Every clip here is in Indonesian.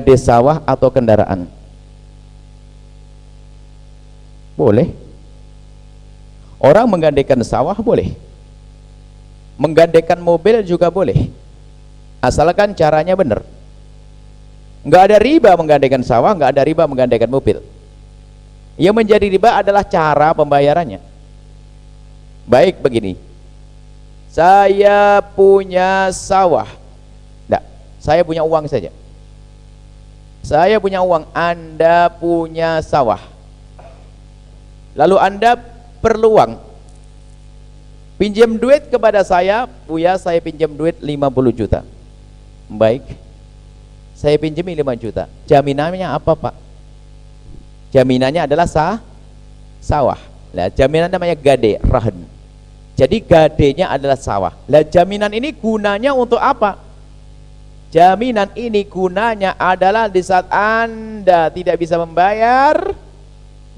menggade sawah atau kendaraan? Boleh. Orang menggandekan sawah boleh, menggandekan mobil juga boleh, asalkan caranya benar. Nggak ada riba menggandekan sawah, nggak ada riba menggandekan mobil. Yang menjadi riba adalah cara pembayarannya. Baik, begini, saya punya sawah, enggak, saya punya uang saja. Saya punya uang, Anda punya sawah, lalu Anda perlu uang, pinjam duit kepada saya, Buya, saya pinjam duit 50 juta. Baik, saya pinjami 5 juta. Jaminannya apa, Pak? Jaminannya adalah sawah. Nah, jaminan namanya gade, rahan. Jadi gadenya adalah sawah. Lah, jaminan ini gunanya untuk apa? Jaminan ini gunanya adalah di saat Anda tidak bisa membayar,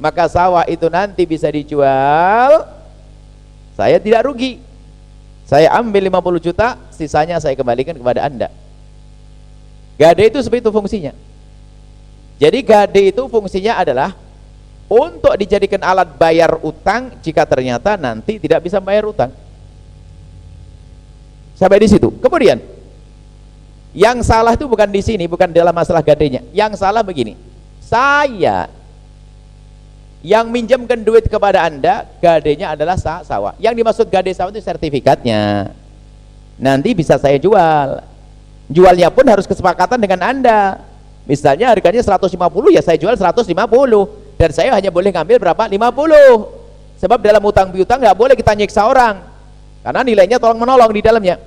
maka sawah itu nanti bisa dijual, saya tidak rugi. Saya ambil 50 juta, sisanya saya kembalikan kepada Anda. Gade itu seperti itu fungsinya. Jadi gade itu fungsinya adalah untuk dijadikan alat bayar utang jika ternyata nanti tidak bisa bayar utang. Sampai di situ. Kemudian yang salah itu bukan di sini, bukan dalam masalah gadenya. Yang salah begini, saya yang minjamkan duit kepada Anda, gadenya adalah sawah. Yang dimaksud gade sawah itu sertifikatnya. Nanti bisa saya jual. Jualnya pun harus kesepakatan dengan Anda. Misalnya harganya 150, ya saya jual 150. Dan saya hanya boleh ngambil berapa? 50. Sebab dalam utang piutang nggak boleh kita nyiksa orang. Karena nilainya tolong menolong di dalamnya.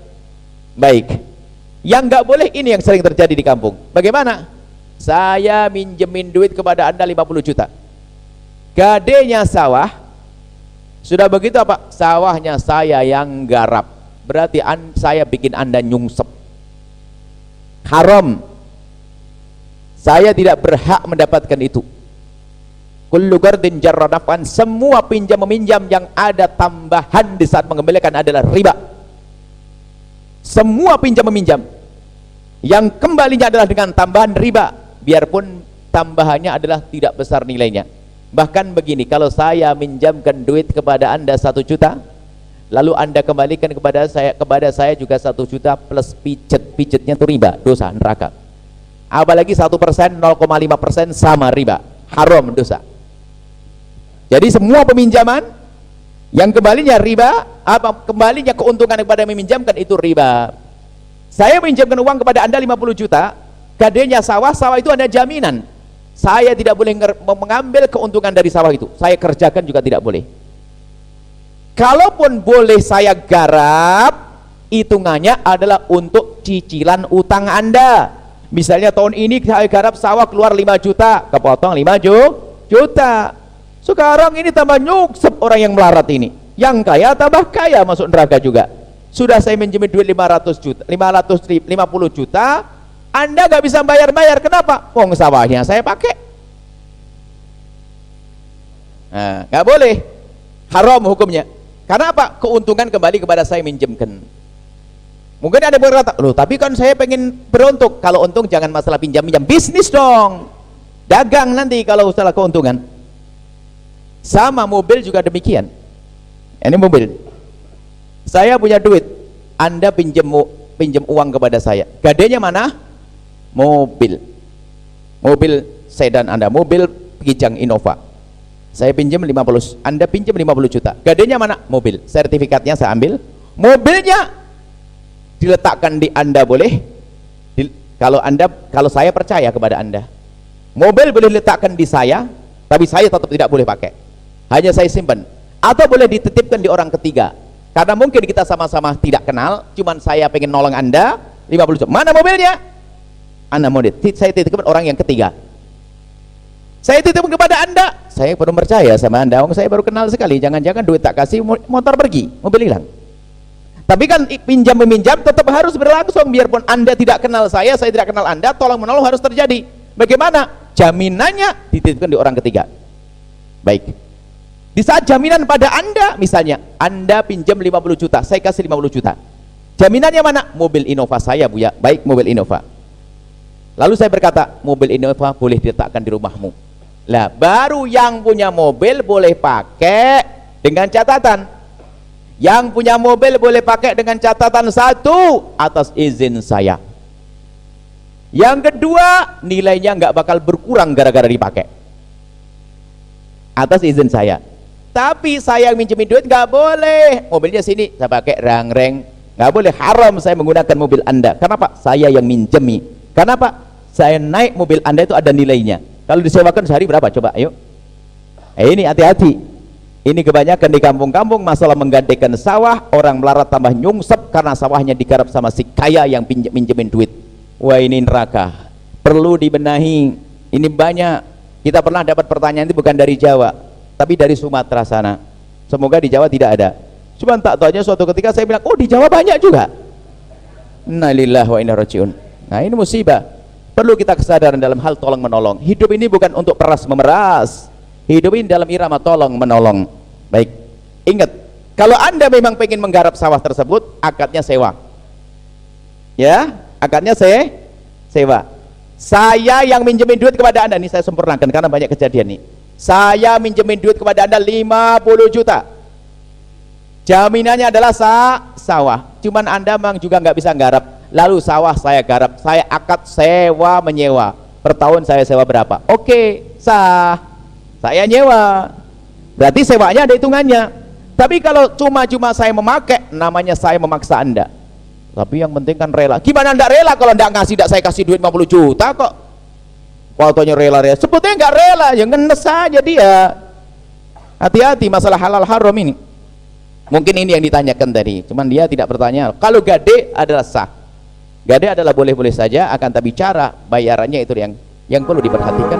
Baik. Yang nggak boleh ini yang sering terjadi di kampung. Bagaimana? Saya minjemin duit kepada Anda 50 juta. Gadenya sawah, sudah begitu apa? Sawahnya saya yang garap, berarti saya bikin Anda nyungsep, haram. Saya tidak berhak mendapatkan itu. Kullu qardin jarra naf'an, semua pinjam meminjam yang ada tambahan di saat mengembalikan adalah riba. Semua pinjam meminjam yang kembalinya adalah dengan tambahan riba, biarpun tambahannya adalah tidak besar nilainya. Bahkan begini, kalau saya minjamkan duit kepada Anda 1 juta, lalu Anda kembalikan kepada saya juga 1 juta plus pijetnya itu riba, dosa, neraka. Apalagi 1%, 0,5% sama riba, haram, dosa. Jadi semua peminjaman yang kembalinya riba, kembalinya keuntungan kepada yang meminjamkan itu riba. Saya minjamkan uang kepada Anda 50 juta, gadenya sawah itu ada jaminan. Saya tidak boleh mengambil keuntungan dari sawah itu. Saya kerjakan juga tidak boleh. Kalaupun boleh saya garap, hitungannya adalah untuk cicilan utang Anda. Misalnya tahun ini saya garap sawah keluar 5 juta, kepotong 5 juta. Sekarang ini tambah nyuksep orang yang melarat ini. Yang kaya tambah kaya, masuk neraka juga. Sudah saya minjemin duit 500 juta, 550 juta, Anda nggak bisa bayar-bayar. Kenapa? Wong sawahnya saya pakai. Nah, nggak boleh, haram hukumnya. Karena apa? Keuntungan kembali kepada saya minjemkan. Mungkin ada yang berkata, loh tapi kan saya pengen beruntung. Kalau untung jangan masalah pinjam-pinjam, bisnis dong, dagang nanti kalau salah keuntungan. Sama mobil juga demikian. Ini mobil, saya punya duit, Anda pinjam uang kepada saya, gadenya mana? Mobil sedan Anda, mobil Kijang Innova, saya pinjam 50, Anda pinjam 50 juta, gadenya mana? Mobil, sertifikatnya saya ambil, mobilnya diletakkan di Anda boleh, kalau saya percaya kepada Anda, mobil boleh diletakkan di saya, tapi saya tetap tidak boleh pakai, hanya saya simpan, atau boleh dititipkan di orang ketiga, karena mungkin kita sama-sama tidak kenal, cuman saya pengen nolong Anda 50 juta, mana mobilnya? Anda mau saya titipkan orang yang ketiga, saya titipkan kepada Anda, saya belum percaya sama Anda, saya baru kenal sekali, jangan-jangan duit tak kasih, motor pergi, mobil hilang. Tapi kan pinjam meminjam tetap harus berlangsung, biarpun Anda tidak kenal saya tidak kenal Anda, tolong menolong harus terjadi. Bagaimana? Jaminannya dititipkan di orang ketiga. Baik, di saat jaminan pada Anda, misalnya Anda pinjam 50 juta, saya kasih 50 juta, jaminannya mana? Mobil Innova saya, Buya. Baik, mobil Innova. Lalu saya berkata, mobil Innova boleh diletakkan di rumahmu. Lah, baru yang punya mobil boleh pakai dengan catatan. Yang punya mobil boleh pakai dengan catatan satu, atas izin saya. Yang kedua, nilainya nggak bakal berkurang gara-gara dipakai. Atas izin saya. Tapi saya minjemin duit nggak boleh. Mobilnya sini, saya pakai rang-reng. Nggak boleh, haram saya menggunakan mobil Anda. Kenapa? Saya yang minjemi. Kenapa? Saya naik mobil Anda itu ada nilainya. Kalau disewakan sehari berapa? Coba, ayo. Ini hati-hati. Ini kebanyakan di kampung-kampung masalah menggandakan sawah, orang melarat tambah nyungsep karena sawahnya digarap sama si kaya yang minjemin duit. Wah, ini neraka. Perlu dibenahi. Ini banyak. Kita pernah dapat pertanyaan itu bukan dari Jawa, tapi dari Sumatera sana. Semoga di Jawa tidak ada. Cuma tak tahunya suatu ketika saya bilang, oh di Jawa banyak juga. Innalillahi wa inna rajiun. Nah, ini musibah. Perlu kita kesadaran dalam hal tolong menolong. Hidup ini bukan untuk peras memeras. Hidup ini dalam irama tolong menolong. Baik, ingat, kalau Anda memang pengen menggarap sawah tersebut, akadnya sewa. Ya, akadnya sewa. Saya yang minjemin duit kepada Anda, ini saya sempurnakan karena banyak kejadian nih. Saya minjemin duit kepada Anda 50 juta. Jaminannya adalah sawah. Cuman Anda memang juga nggak bisa garap. Lalu sawah saya garap, saya akad sewa menyewa. Per tahun saya sewa berapa? Oke, sah. Saya nyewa. Berarti sewanya ada hitungannya. Tapi kalau cuma-cuma saya memakai, namanya saya memaksa Anda. Tapi yang penting kan rela. Gimana Anda rela kalau Anda ngasih, tidak saya kasih duit 50 juta kok. Fotonya rela-rela. Sebetulnya nggak rela, ya ngenes saja dia. Hati-hati masalah halal haram ini. Mungkin ini yang ditanyakan tadi, cuman dia tidak bertanya. Kalau gade adalah sah. Gade adalah boleh-boleh saja, akan tapi cara bayarannya itu yang perlu diperhatikan.